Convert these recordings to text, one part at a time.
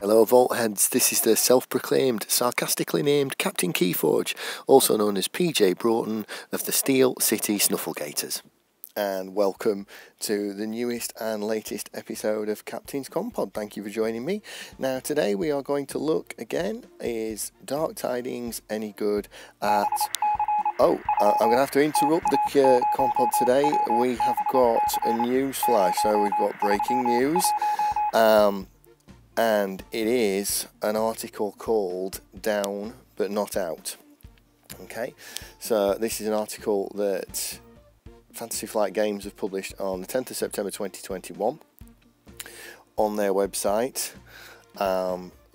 Hello Vault Heads, this is the self-proclaimed, sarcastically named Captain KeyForge, also known as PJ Broughton of the Steel City Snufflegators. And welcome to the newest and latest episode of Captain's Commpod. Thank you for joining me. Now today we are going to look again, is Dark Tidings any good at... I'm going to have to interrupt the Commpod today. We have got a news flash, so we've got breaking news. And it is an article called Down But Not Out. Okay, so this is an article that Fantasy Flight Games have published on the 10th of September 2021 on their website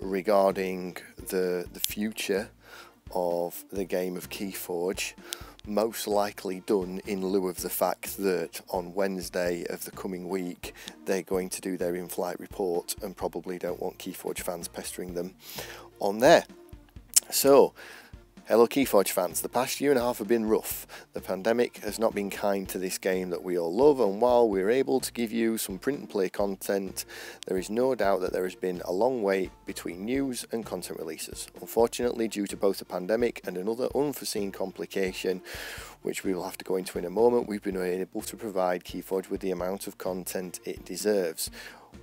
regarding the future of the game of KeyForge, most likely done in lieu of the fact that on Wednesday of the coming week they're going to do their in-flight report and probably don't want KeyForge fans pestering them on there. So, hello KeyForge fans, the past year and a half have been rough. The pandemic has not been kind to this game that we all love, and while we're able to give you some print and play content, there is no doubt that there has been a long wait between news and content releases. Unfortunately, due to both the pandemic and another unforeseen complication, which we will have to go into in a moment, we've been unable to provide KeyForge with the amount of content it deserves.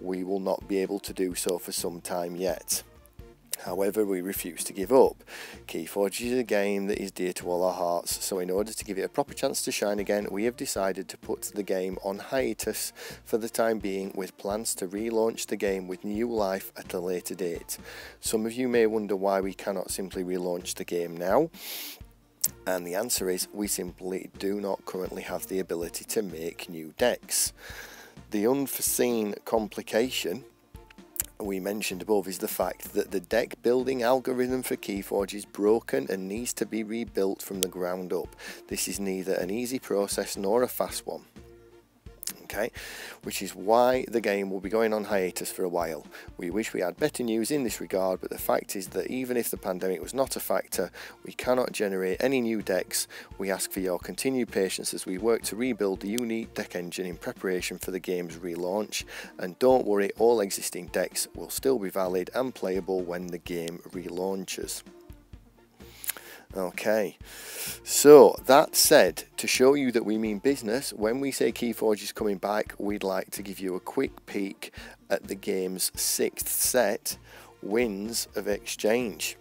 We will not be able to do so for some time yet. However, we refuse to give up. KeyForge is a game that is dear to all our hearts, so in order to give it a proper chance to shine again, we have decided to put the game on hiatus for the time being, with plans to relaunch the game with new life at a later date. Some of you may wonder why we cannot simply relaunch the game now, and the answer is we simply do not currently have the ability to make new decks. The unforeseen complication we mentioned above is the fact that the deck building algorithm for KeyForge is broken and needs to be rebuilt from the ground up. This is neither an easy process nor a fast one. Okay, which is why the game will be going on hiatus for a while. We wish we had better news in this regard, but the fact is that even if the pandemic was not a factor, we cannot generate any new decks. We ask for your continued patience as we work to rebuild the unique deck engine in preparation for the game's relaunch, and don't worry, all existing decks will still be valid and playable when the game relaunches. Okay, so that said, to show you that we mean business, when we say KeyForge is coming back, we'd like to give you a quick peek at the game's 6th set, Winds of Exchange.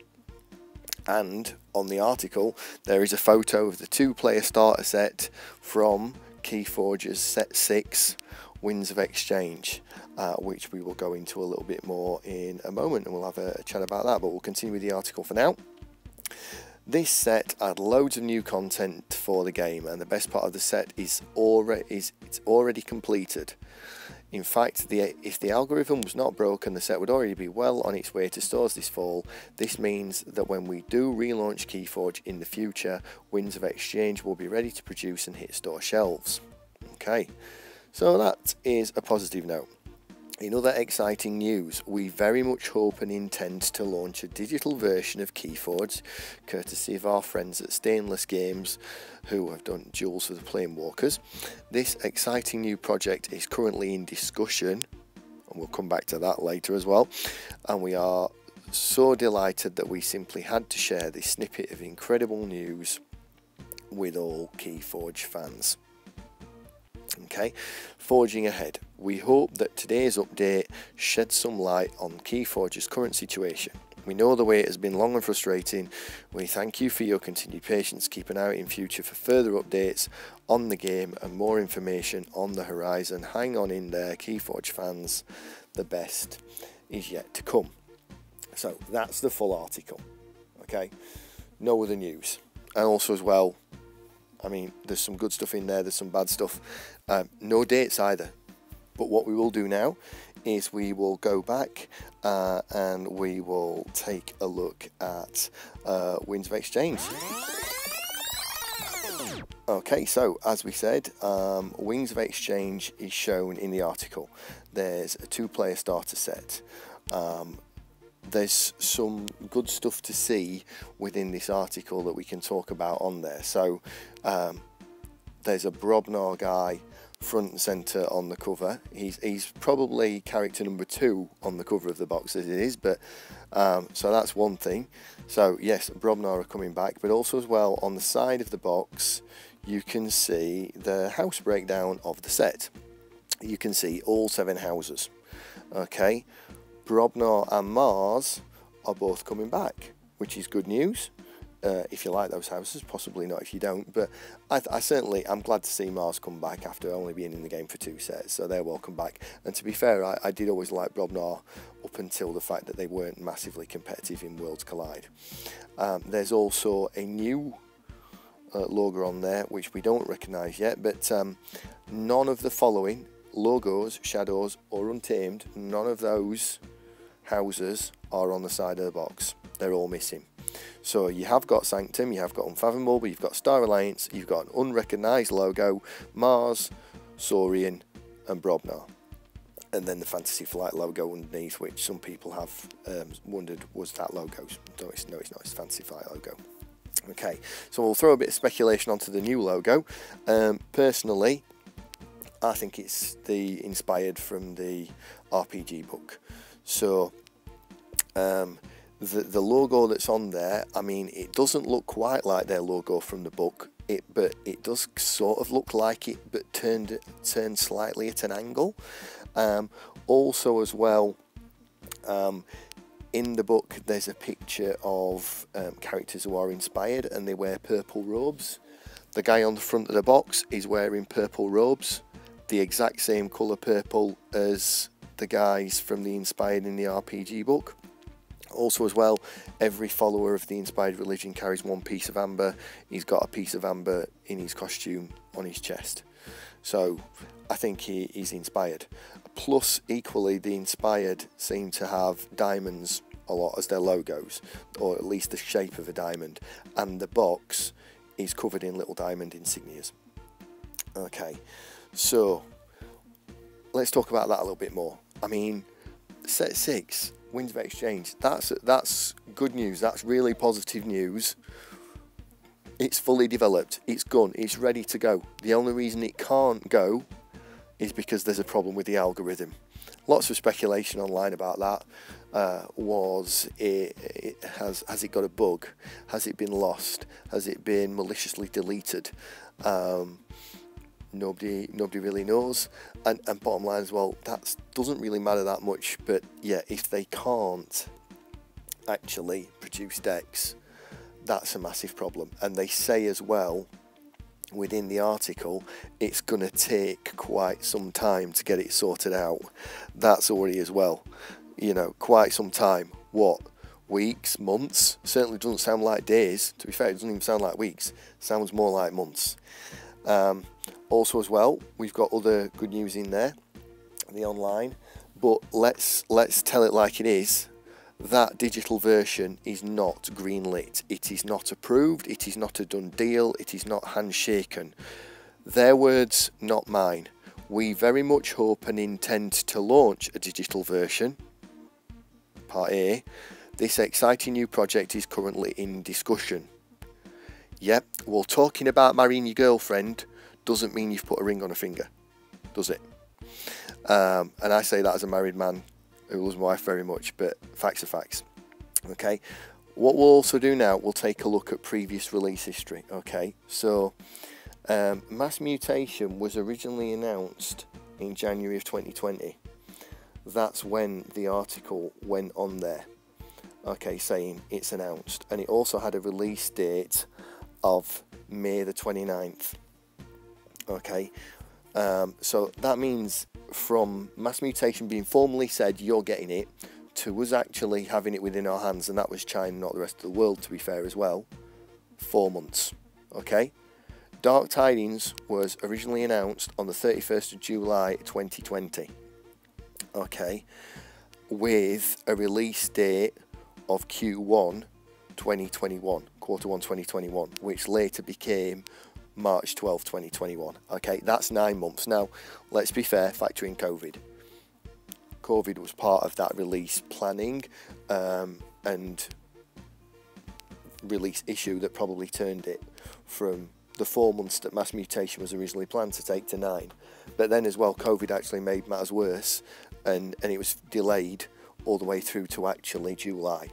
And on the article, there is a photo of the 2-player starter set from KeyForge's set 6, Winds of Exchange, which we will go into a little bit more in a moment, and we'll have a chat about that, but we'll continue with the article for now. This set had loads of new content for the game, and the best part of the set is it's already completed. In fact, if the algorithm was not broken, the set would already be well on its way to stores this fall. This means that when we do relaunch KeyForge in the future, Winds of Exchange will be ready to produce and hit store shelves. Okay, so that is a positive note. In other exciting news, we very much hope and intend to launch a digital version of KeyForge, courtesy of our friends at Stainless Games, who have done Duels for the Planewalkers. This exciting new project is currently in discussion, and we'll come back to that later as well, and we are so delighted that we simply had to share this snippet of incredible news with all KeyForge fans. Okay, forging ahead, we hope that today's update sheds some light on KeyForge's current situation. We know the wait has been long and frustrating. We thank you for your continued patience. Keep an eye out in future for further updates on the game and more information on the horizon. Hang on in there, KeyForge fans, the best is yet to come. So that's the full article. Okay, no other news. And also as well, I mean, there's some good stuff in there, there's some bad stuff. No dates either. But what we will do now is we will go back and we will take a look at Winds of Exchange. Okay, so as we said, Winds of Exchange is shown in the article. There's a 2-player starter set. There's some good stuff to see within this article that we can talk about on there. So there's a Brobnar guy front and centre on the cover. He's probably character number 2 on the cover of the box as it is, but so that's one thing. So yes, Brobnar are coming back, but also as well on the side of the box you can see the house breakdown of the set. You can see all 7 houses. Okay, Brobnar and Mars are both coming back, which is good news. If you like those houses, possibly not if you don't, but I'm glad to see Mars come back after only being in the game for 2 sets, so they're welcome back. And to be fair, I did always like Brobnar up until the fact that they weren't massively competitive in Worlds Collide. There's also a new logo on there which we don't recognise yet, but none of the following logos, shadows or untamed, none of those houses are on the side of the box. They're all missing. So you have got Sanctum, you have got Unfathomable, but you've got Star Alliance, you've got an unrecognised logo, Mars, Saurian and Brobnar. And then the Fantasy Flight logo underneath, which some people have wondered was that logo. No, it's not, it's Fantasy Flight logo. Okay, so we'll throw a bit of speculation onto the new logo. Personally, I think it's inspired from the RPG book. So the logo that's on there, I mean, it doesn't look quite like their logo from the book, but it does sort of look like it, but turned slightly at an angle. Also as well, in the book there's a picture of characters who are inspired and they wear purple robes. The guy on the front of the box is wearing purple robes, the exact same colour purple as the guys from the Inspired in the RPG book. Also as well, every follower of the Inspired religion carries 1 piece of amber. He's got a piece of amber in his costume on his chest. So I think he's inspired. Plus, equally, the Inspired seem to have diamonds a lot as their logos, or at least the shape of a diamond. And the box is covered in little diamond insignias. Okay, so let's talk about that a little bit more. I mean, set 6, Winds of Exchange, that's good news. That's really positive news. It's fully developed, it's gone, it's ready to go. The only reason it can't go is because there's a problem with the algorithm. Lots of speculation online about that. Has it got a bug? Has it been lost? Has it been maliciously deleted? Nobody really knows. And bottom line as well, that doesn't really matter that much. But yeah, if they can't actually produce decks, that's a massive problem. And they say as well within the article, it's going to take quite some time to get it sorted out. That's a worry as well. You know, quite some time. What? Weeks? Months? Certainly doesn't sound like days. To be fair, it doesn't even sound like weeks. It sounds more like months. Also as well, we've got other good news in there, the online. But let's tell it like it is. That digital version is not greenlit. It is not approved. It is not a done deal. It is not handshaken. Their words, not mine. We very much hope and intend to launch a digital version. Part A. This exciting new project is currently in discussion. Yep, well, talking about marrying your girlfriend doesn't mean you've put a ring on a finger, does it? And I say that as a married man who loves my wife very much, but facts are facts. Okay, what we'll also do now, we'll take a look at previous release history. Okay, so Mass Mutation was originally announced in January of 2020. That's when the article went on there. Okay, saying it's announced, and it also had a release date of May the 29th. Okay, so that means from Mass Mutation being formally said you're getting it, to us actually having it within our hands, and that was China, not the rest of the world, to be fair as well, 4 months. Okay, Dark Tidings was originally announced on the 31st of July 2020. Okay, with a release date of Q1 2021, quarter 1 2021, which later became March 12, 2021. Okay, that's 9 months. Now, let's be fair, factor in COVID. COVID was part of that release planning and release issue that probably turned it from the 4 months that mass mutation was originally planned to take to 9. But then as well, COVID actually made matters worse, and it was delayed all the way through to actually July.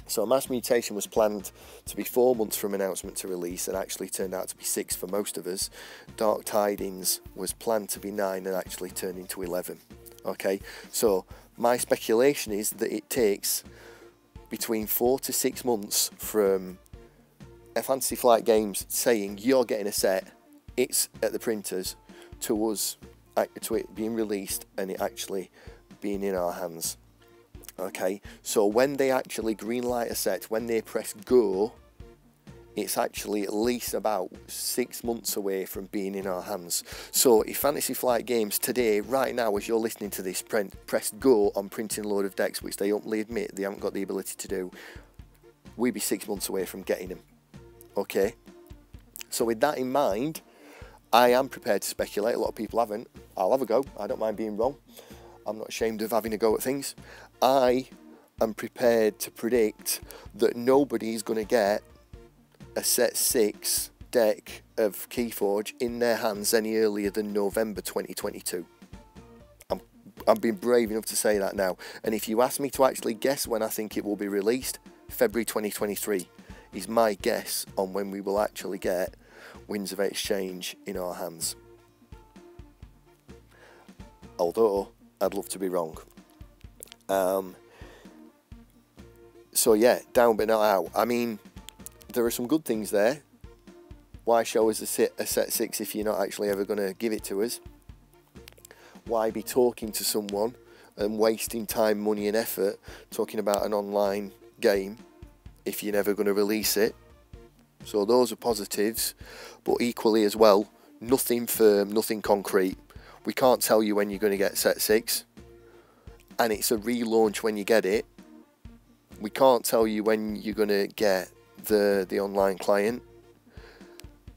So mass mutation was planned to be 4 months from announcement to release, and actually turned out to be 6 for most of us. Dark Tidings was planned to be 9 and actually turned into 11. Okay, so my speculation is that it takes between 4 to 6 months from a Fantasy Flight Games saying you're getting a set, it's at the printers, to us, to it being released and it actually being in our hands. Okay, so when they actually greenlight a set, when they press go, it's actually at least about 6 months away from being in our hands. So if Fantasy Flight Games today, right now, as you're listening to this, press go on printing a load of decks, which they openly admit they haven't got the ability to do, we'd be 6 months away from getting them. Okay, so with that in mind, I am prepared to speculate. A lot of people haven't. I'll have a go. I don't mind being wrong. I'm not ashamed of having a go at things. I am prepared to predict that nobody's going to get a set 6 deck of KeyForge in their hands any earlier than November 2022. I'm being brave enough to say that now. And if you ask me to actually guess when I think it will be released, February 2023 is my guess on when we will actually get Winds of Exchange in our hands. Although, I'd love to be wrong. So yeah, down but not out. I mean, there are some good things there. Why show us a set 6 if you're not actually ever going to give it to us? Why be talking to someone and wasting time, money and effort talking about an online game if you're never going to release it? So those are positives, but equally as well, nothing firm, nothing concrete. We can't tell you when you're going to get set 6, and it's a relaunch when you get it. We can't tell you when you're going to get the online client.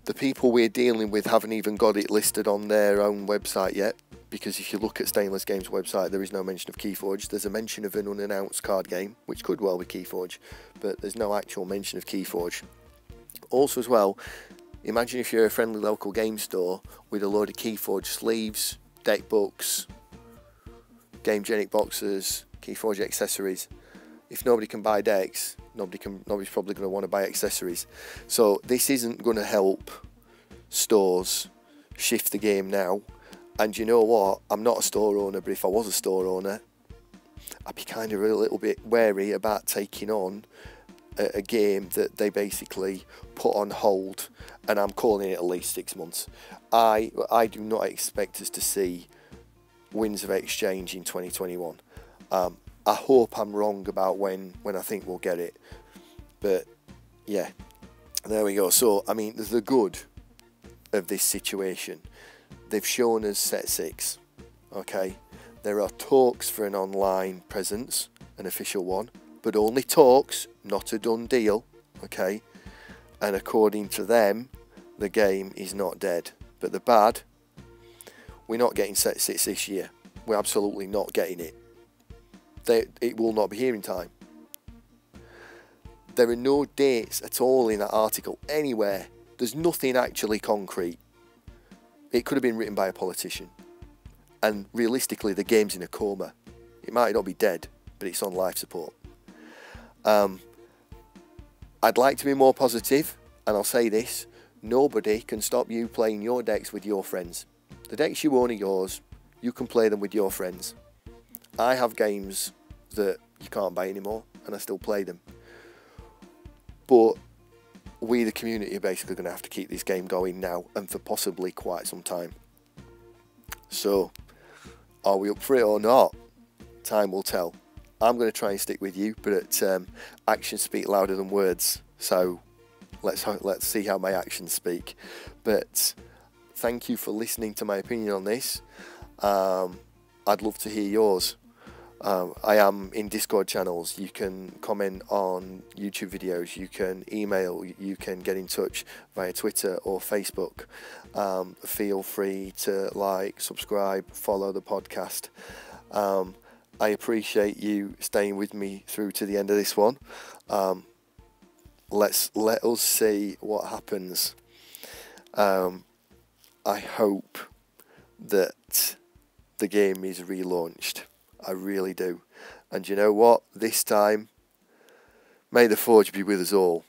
The people we're dealing with haven't even got it listed on their own website yet, because if you look at Stainless Games' website, there is no mention of KeyForge. There's a mention of an unannounced card game, which could well be KeyForge, but there's no actual mention of KeyForge. Also as well, imagine if you're a friendly local game store with a load of KeyForge sleeves, deck books, Gamegenic boxes, KeyForge accessories. If nobody can buy decks, nobody's probably going to want to buy accessories. So this isn't going to help stores shift the game now. And you know what? I'm not a store owner, but if I was a store owner, I'd be kind of a little bit wary about taking on a game that they basically put on hold, and I'm calling it at least 6 months. I do not expect us to see Winds of Exchange in 2021. I hope I'm wrong about when I think we'll get it, but yeah, there we go. So I mean, the good of this situation, they've shown us set 6. Okay, there are talks for an online presence, an official one, but only talks, not a done deal. Okay, and according to them, the game is not dead. But the bad, we're not getting set 6 this year. We're absolutely not getting it. It will not be here in time. There are no dates at all in that article anywhere. There's nothing actually concrete. It could have been written by a politician. And realistically, the game's in a coma. It might not be dead, but it's on life support. I'd like to be more positive, and I'll say this: nobody can stop you playing your decks with your friends. The decks you own are yours. You can play them with your friends. I have games that you can't buy anymore, and I still play them. But we, the community, are basically going to have to keep this game going now, and for possibly quite some time. So, are we up for it or not? Time will tell. I'm going to try and stick with you, but actions speak louder than words. So, let's see how my actions speak. But thank you for listening to my opinion on this. I'd love to hear yours. I am in Discord channels. You can comment on YouTube videos, you can email, you can get in touch via Twitter or Facebook. Feel free to like, subscribe, follow the podcast. I appreciate you staying with me through to the end of this one. Let us see what happens. I hope that the game is relaunched. I really do. And you know what? This time, may the Forge be with us all.